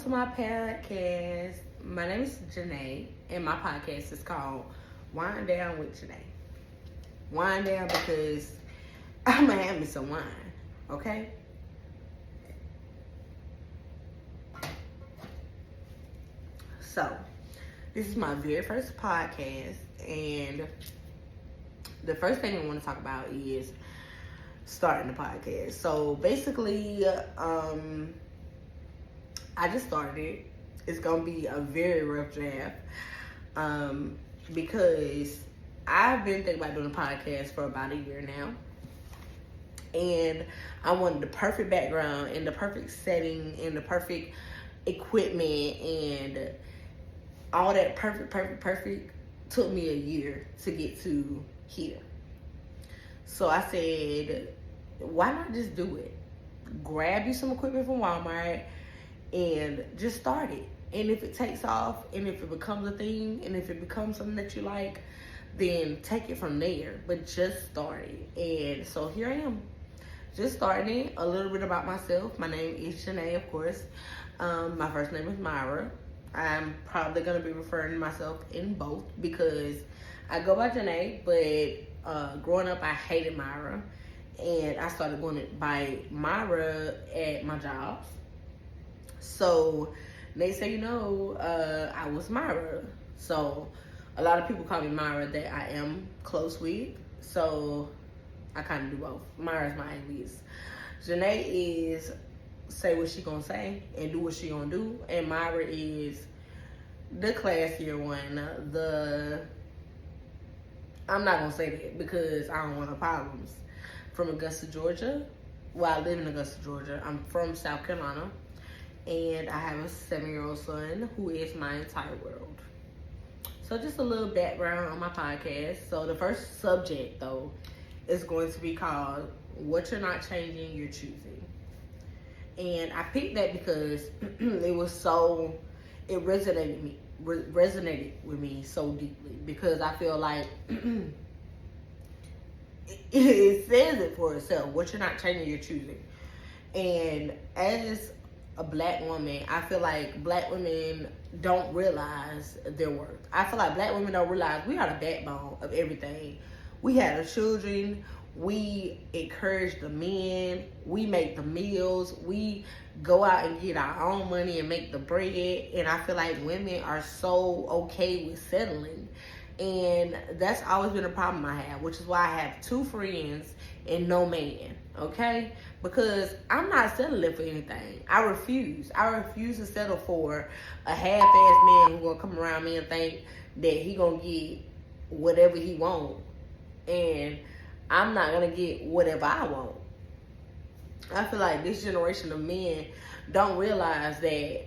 to my podcast. My name is Janae, and my podcast is called Wind Down with Janae. Wind down because I'm going to have me some wine, okay? So, this is my very first podcast, and the first thing I want to talk about is starting the podcast. So, basically, I just started. It's gonna be a very rough draft because I've been thinking about doing a podcast for about a year now, and I wanted the perfect background and the perfect setting and the perfect equipment and all that perfect took me a year to get to here. So I said, why not just do it? Grab you some equipment from Walmart and just start it. And if it takes off, and if it becomes a thing, and if it becomes something that you like, then take it from there. But just start it. And so here I am, just starting it. A little bit about myself. My name is Janae, of course. My first name is Myra. I'm probably going to be referring to myself in both because I go by Janae, but growing up I hated Myra. And I started going by Myra at my jobs. So next thing you know, I was Myra. So a lot of people call me Myra that I am close with. So I kind of do both. Myra's my alias. Janae is say what she gonna say and do what she gonna do. And Myra is the classier one. I'm not gonna say that because I don't want no problems. From Augusta, Georgia. Well, I live in Augusta, Georgia. I'm from South Carolina. And I have a 7-year-old son who is my entire world. So just a little background on my podcast. So the first subject, though, is going to be called What You're Not Changing, You're Choosing. And I picked that because it resonated with me so deeply. Because I feel like it says it for itself. What you're not changing, you're choosing. And as a black woman, I feel like black women don't realize their worth. I feel like black women don't realize we are the backbone of everything. We have the children, we encourage the men, we make the meals, we go out and get our own money and make the bread. And I feel like women are so okay with settling. And that's always been a problem I have, which is why I have 2 friends and no man, okay? Because I'm not settling for anything. I refuse. I refuse to settle for a half-ass man who gonna come around me and think that he gonna get whatever he want, and I'm not gonna get whatever I want. I feel like this generation of men don't realize that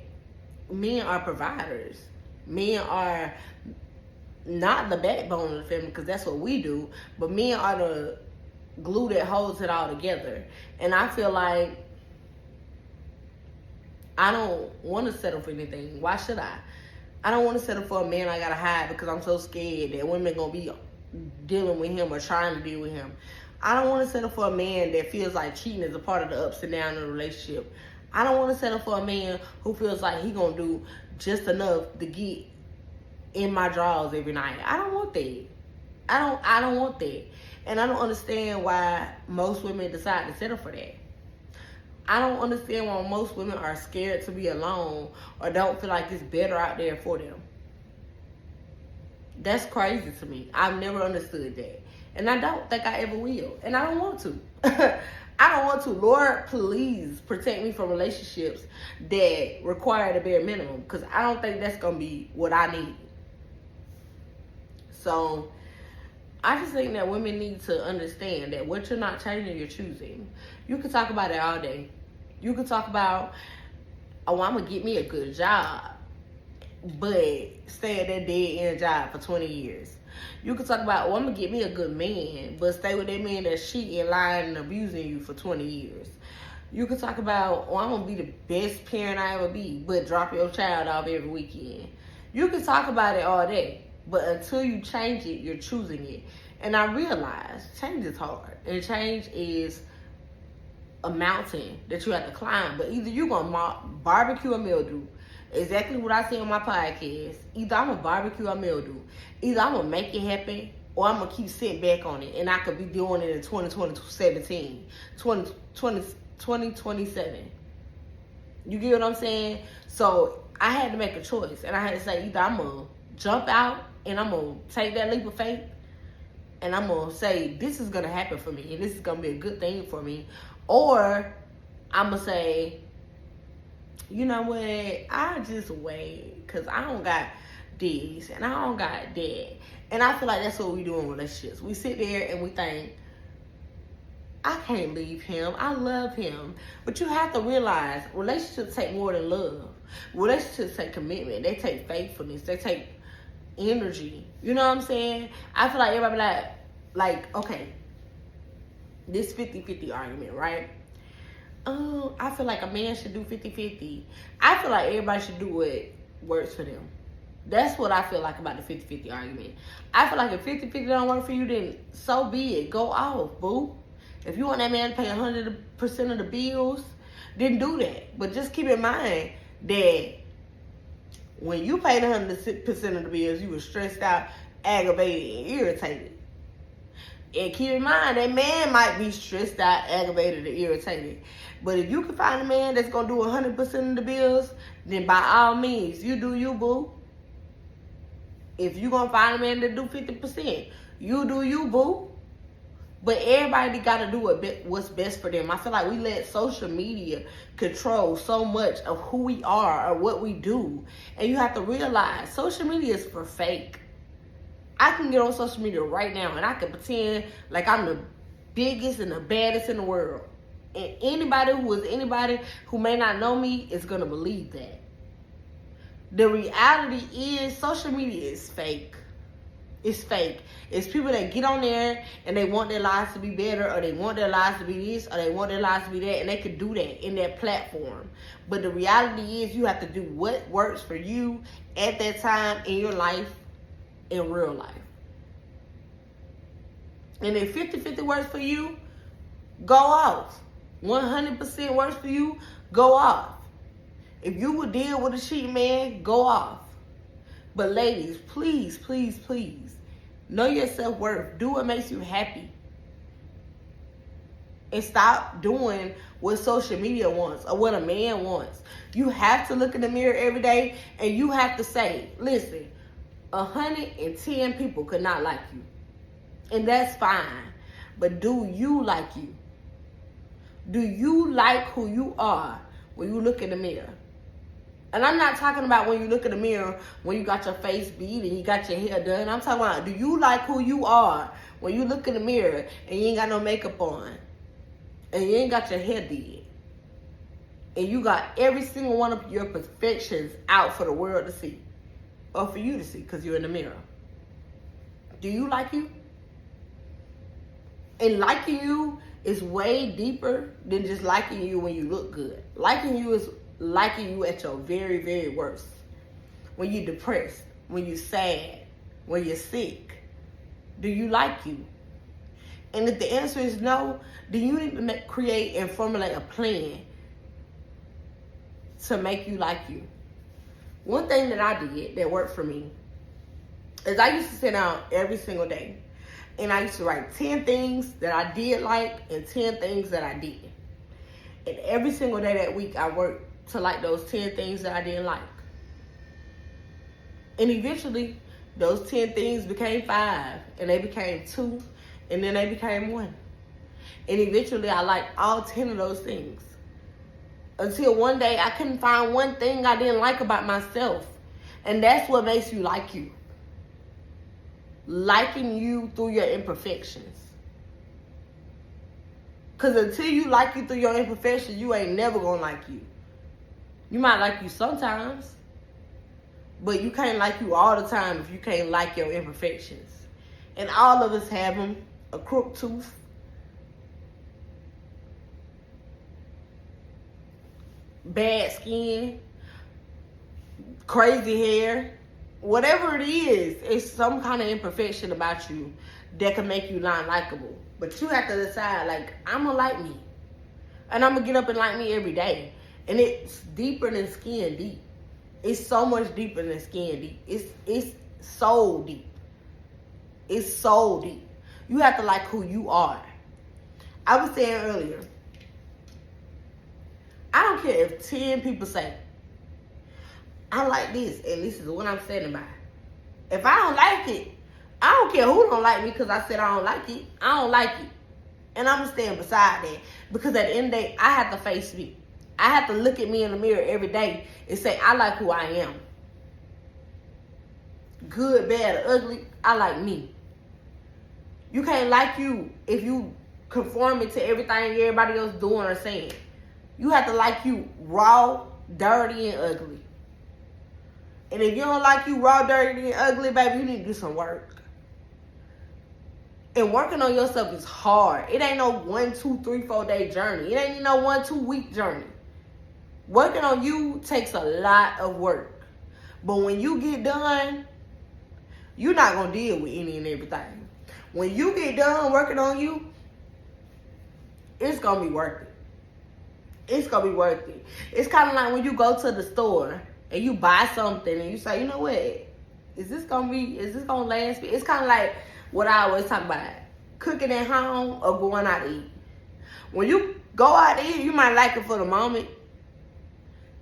men are providers. Men are not the backbone of the family, because that's what we do, but men are the glue that holds it all together. And I feel like I don't want to settle for anything. Why should I? I don't want to settle for a man I gotta hide because I'm so scared that women gonna be dealing with him or trying to deal with him. I don't want to settle for a man that feels like cheating is a part of the ups and downs of the relationship. I don't want to settle for a man who feels like he gonna do just enough to get in my drawers every night. I don't want that. I don't want that. And I don't understand why most women decide to settle for that. I don't understand why most women are scared to be alone or don't feel like it's better out there for them. That's crazy to me. I've never understood that. And I don't think I ever will. And I don't want to. I don't want to. Lord, please protect me from relationships that require the bare minimum, because I don't think that's going to be what I need. So I just think that women need to understand that what you're not changing, you're choosing. You can talk about it all day. You can talk about, oh, I'm going to get me a good job, but stay at that dead-end job for 20 years. You can talk about, oh, I'm going to get me a good man, but stay with that man that's cheating, lying, and abusing you for 20 years. You can talk about, oh, I'm going to be the best parent I ever be, but drop your child off every weekend. You can talk about it all day, but until you change it, you're choosing it. And I realize change is hard, and change is a mountain that you have to climb. But either you're going to barbecue a mildew, exactly what I say on my podcast. Either I'm going to barbecue or mildew. Either I'm going to make it happen or I'm going to keep sitting back on it. And I could be doing it in 2027. You get what I'm saying? So I had to make a choice. And I had to say either I'm going to jump out and I'm going to take that leap of faith. And I'm going to say this is going to happen for me. And this is going to be a good thing for me. Or I'm going to say, you know what, I just wait because I don't got this and I don't got that. And I feel like that's what we do in relationships. We sit there and we think, I can't leave him. I love him. But you have to realize relationships take more than love. Relationships take commitment. They take faithfulness. They take energy. You know what I'm saying? I feel like everybody like okay, this 50-50 argument, right? Oh, I feel like a man should do 50-50. I feel like everybody should do what works for them. That's what I feel like about the 50-50 argument. I feel like if 50-50 don't work for you, then so be it. Go off, boo. If you want that man to pay 100% of the bills, then do that. But just keep in mind that when you paid 100% of the bills, you were stressed out, aggravated, and irritated. And keep in mind, that man might be stressed out, aggravated, and irritated. But if you can find a man that's going to do 100% of the bills, then by all means, you do you, boo. If you're going to find a man that do 50%, you do you, boo. But everybody got to do what's best for them. I feel like we let social media control so much of who we are or what we do. And you have to realize social media is for fake. I can get on social media right now and I can pretend like I'm the biggest and the baddest in the world. And anybody who may not know me is going to believe that. The reality is social media is fake. It's fake. It's people that get on there and they want their lives to be better, or they want their lives to be this, or they want their lives to be that, and they can do that in their platform. But the reality is you have to do what works for you at that time in your life, in real life. And if 50-50 works for you, go off. 100% works for you, go off. If you would deal with a cheating man, go off. But ladies, please, please, please, know your self-worth. Do what makes you happy. And stop doing what social media wants or what a man wants. You have to look in the mirror every day and you have to say, listen, 110 people could not like you. And that's fine. But do you like you? Do you like who you are when you look in the mirror? And I'm not talking about when you look in the mirror when you got your face beat and you got your hair done. I'm talking about, do you like who you are when you look in the mirror and you ain't got no makeup on and you ain't got your hair did and you got every single one of your perfections out for the world to see or for you to see because you're in the mirror? Do you like you? And liking you is way deeper than just liking you when you look good. Liking you is liking you at your very, very worst. When you're depressed, when you're sad, when you're sick. Do you like you? And if the answer is no, then you need to create and formulate a plan to make you like you. One thing that I did that worked for me is I used to sit down every single day and I used to write 10 things that I did like and 10 things that I didn't. And every single day that week I worked to like those 10 things that I didn't like. And eventually, those 10 things became 5, and they became 2, and then they became 1. And eventually, I liked all 10 of those things. Until one day, I couldn't find one thing I didn't like about myself. And that's what makes you like you. Liking you through your imperfections. Because until you like you through your imperfections, you ain't never gonna like you. You might like you sometimes, but you can't like you all the time if you can't like your imperfections. And all of us have them. A crooked tooth, bad skin, crazy hair. Whatever it is, it's some kind of imperfection about you that can make you not likable. But you have to decide, like, I'm going to like me. And I'm going to get up and like me every day. And it's deeper than skin deep. It's so much deeper than skin deep. It's so deep. It's so deep. You have to like who you are. I was saying earlier, I don't care if 10 people say, I like this, and this is what I'm standing by. If I don't like it, I don't care who don't like me because I said I don't like it. I don't like it. And I'm going to stand beside that. Because at the end of the day, I have to face me. I have to look at me in the mirror every day and say, I like who I am. Good, bad, or ugly, I like me. You can't like you if you conforming to everything everybody else doing or saying. You have to like you raw, dirty, and ugly. And if you don't like you raw, dirty, and ugly, baby, you need to do some work. And working on yourself is hard. It ain't no 1, 2, 3, 4 day journey. It ain't no 1, 2 week journey. Working on you takes a lot of work. But when you get done, you're not going to deal with any and everything. When you get done working on you, it's going to be worth it. It's going to be worth it. It's kind of like when you go to the store and you buy something and you say, you know what? Is this going to last? It's kind of like what I always talk about. Cooking at home or going out to eat. When you go out to eat, you might like it for the moment.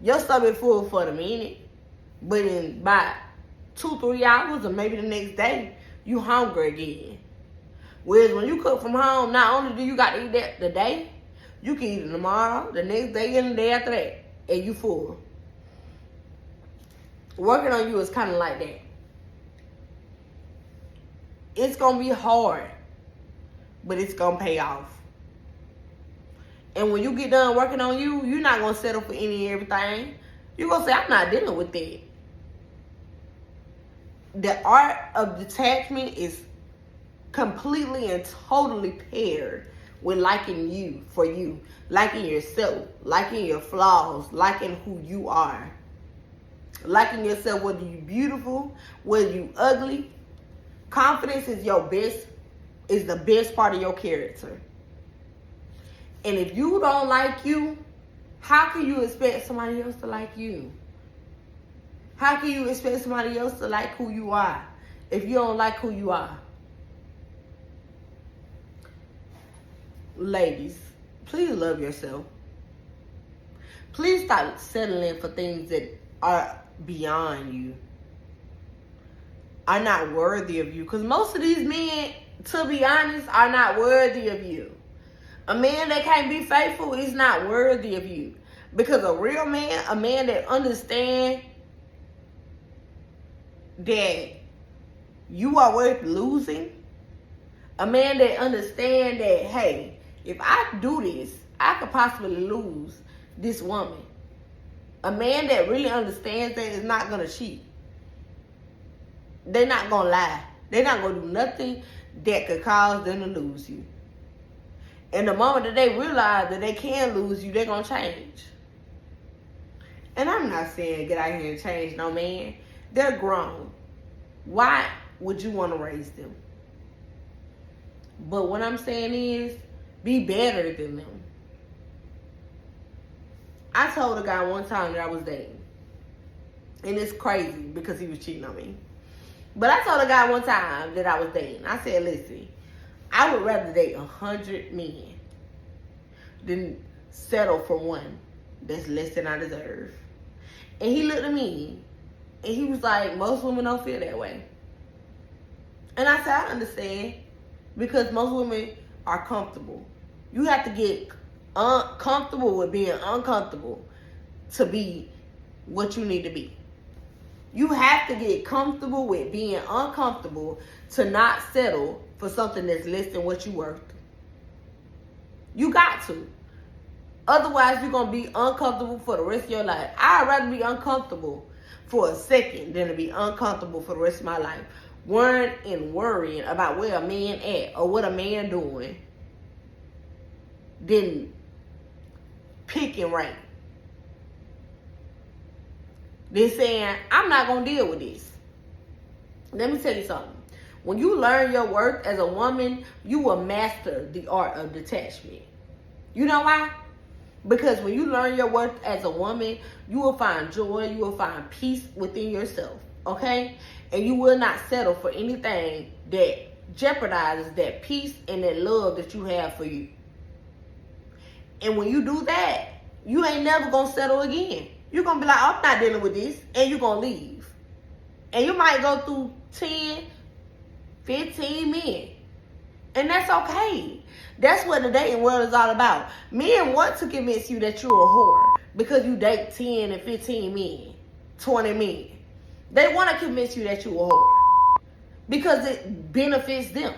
Your stomach full for the minute. But in about 2, 3 hours or maybe the next day, you hungry again. Whereas when you cook from home, not only do you got to eat that today, you can eat it tomorrow, the next day, and the day after that, and you full. Working on you is kind of like that. It's going to be hard, but it's going to pay off. And when you get done working on you, you're not going to settle for any and everything. You're going to say, I'm not dealing with that. The art of detachment is completely and totally paired with liking you for you, liking yourself, liking your flaws, liking who you are, liking yourself, whether you beautiful, whether you ugly. Confidence is the best part of your character. And if you don't like you, how can you expect somebody else to like you? How can you expect somebody else to like who you are if you don't like who you are? Ladies, please love yourself. Please stop settling for things that are beyond you, are not worthy of you. Because most of these men, to be honest, are not worthy of you. A man that can't be faithful is not worthy of you. Because a real man, a man that understands that you are worth losing, a man that understands that, hey, if I do this, I could possibly lose this woman. A man that really understands that is not going to cheat. They're not going to lie. They're not going to do nothing that could cause them to lose you. And the moment that they realize that they can lose you, they're going to change. And I'm not saying get out here and change no man. They're grown. Why would you want to raise them? But what I'm saying is, be better than them. I told a guy one time that I was dating. And it's crazy because he was cheating on me. But I told a guy one time that I was dating. I said, listen, I would rather date 100 men than settle for one that's less than I deserve. And he looked at me and he was like, most women don't feel that way. And I said, I understand, because most women are comfortable. You have to get comfortable with being uncomfortable to be what you need to be. You have to get comfortable with being uncomfortable to not settle for something that's less than what you're worth. You got to. Otherwise, you're going to be uncomfortable for the rest of your life. I'd rather be uncomfortable for a second than to be uncomfortable for the rest of my life. Worrying about where a man at or what a man doing than picking rank. They're saying, I'm not going to deal with this. Let me tell you something. When you learn your worth as a woman, you will master the art of detachment. You know why? Because when you learn your worth as a woman, you will find joy, you will find peace within yourself, okay? And you will not settle for anything that jeopardizes that peace and that love that you have for you. And when you do that, you ain't never gonna settle again. You're gonna be like, I'm not dealing with this, and you're gonna leave. And you might go through 10, 15 men. And that's okay. That's what the dating world is all about. Men want to convince you that you're a whore because you date 10 and 15 men, 20 men. They want to convince you that you're a whore because it benefits them.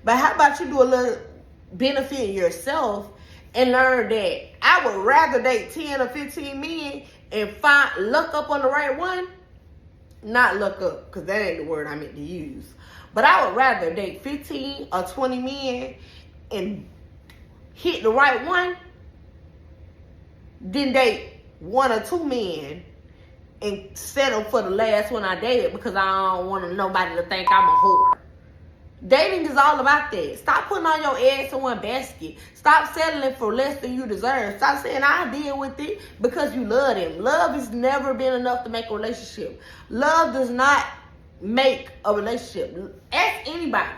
But how about you do a little benefit yourself and learn that I would rather date 10 or 15 men and luck up on the right one? Not look up, because that ain't the word I meant to use. But I would rather date 15 or 20 men and hit the right one than date 1 or 2 men and settle for the last one I dated because I don't want nobody to think I'm a whore. Dating is all about that. Stop putting all your eggs in one basket. Stop settling for less than you deserve. Stop saying I deal with it because you love them. Love has never been enough to make a relationship. Love does not make a relationship. Ask anybody.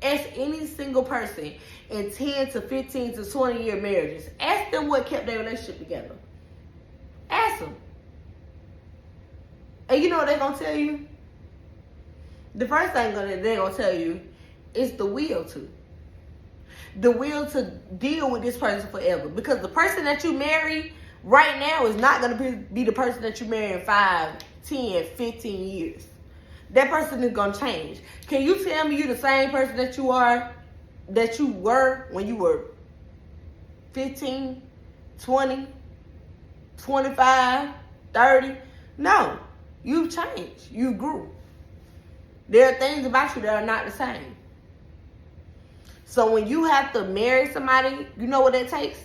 Ask any single person in 10 to 15 to 20 year marriages. Ask them what kept their relationship together. Ask them. And you know what they're going to tell you? The first thing they're going to tell you is the will to. The will to deal with this person forever. Because the person that you marry right now is not going to be the person that you marry in 5, 10, 15 years. That person is going to change. Can you tell me you're the same person that you were when you were 15, 20, 25, 30? No. You've changed. You grew. There are things about you that are not the same. So when you have to marry somebody, you know what that takes?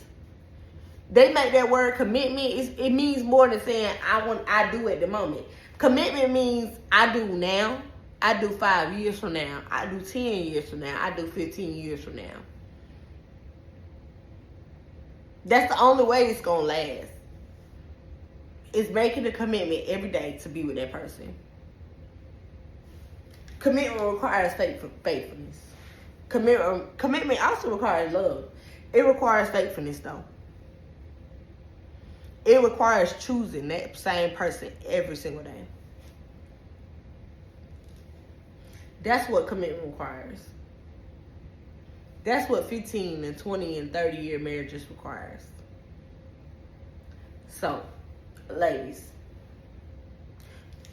They make that word commitment. It means more than saying I do at the moment. Commitment means I do now. I do 5 years from now. I do 10 years from now. I do 15 years from now. That's the only way it's going to last. It's making a commitment every day to be with that person. Commitment requires faithfulness. Commitment also requires love. It requires faithfulness, though. It requires choosing that same person every single day. That's what commitment requires. That's what 15 and 20 and 30 year marriages requires. So, ladies,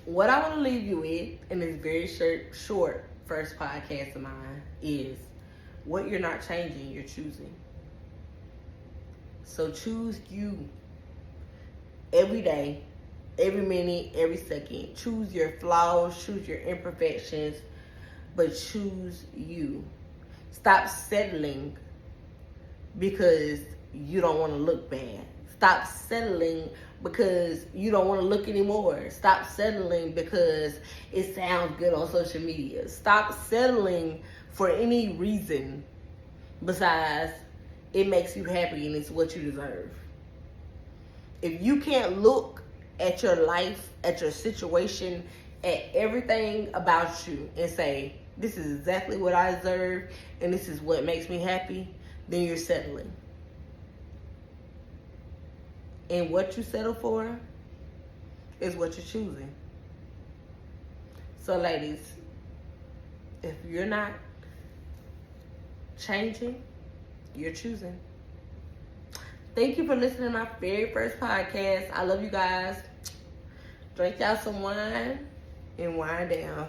what I want to leave you with in this very short first podcast of mine is what you're not changing, you're choosing. So choose you every day, every minute, every second. Choose your flaws, choose your imperfections, but choose you. Stop settling because you don't want to look bad. Stop settling because you don't want to look anymore. Stop settling because it sounds good on social media. Stop settling for any reason besides it makes you happy and it's what you deserve. If you can't look at your life, at your situation, at everything about you and say, this is exactly what I deserve and this is what makes me happy, then you're settling. And what you settle for is what you're choosing. So ladies, if you're not changing, you're choosing. Thank you for listening to my very first podcast. I love you guys. Drink y'all some wine and wind down.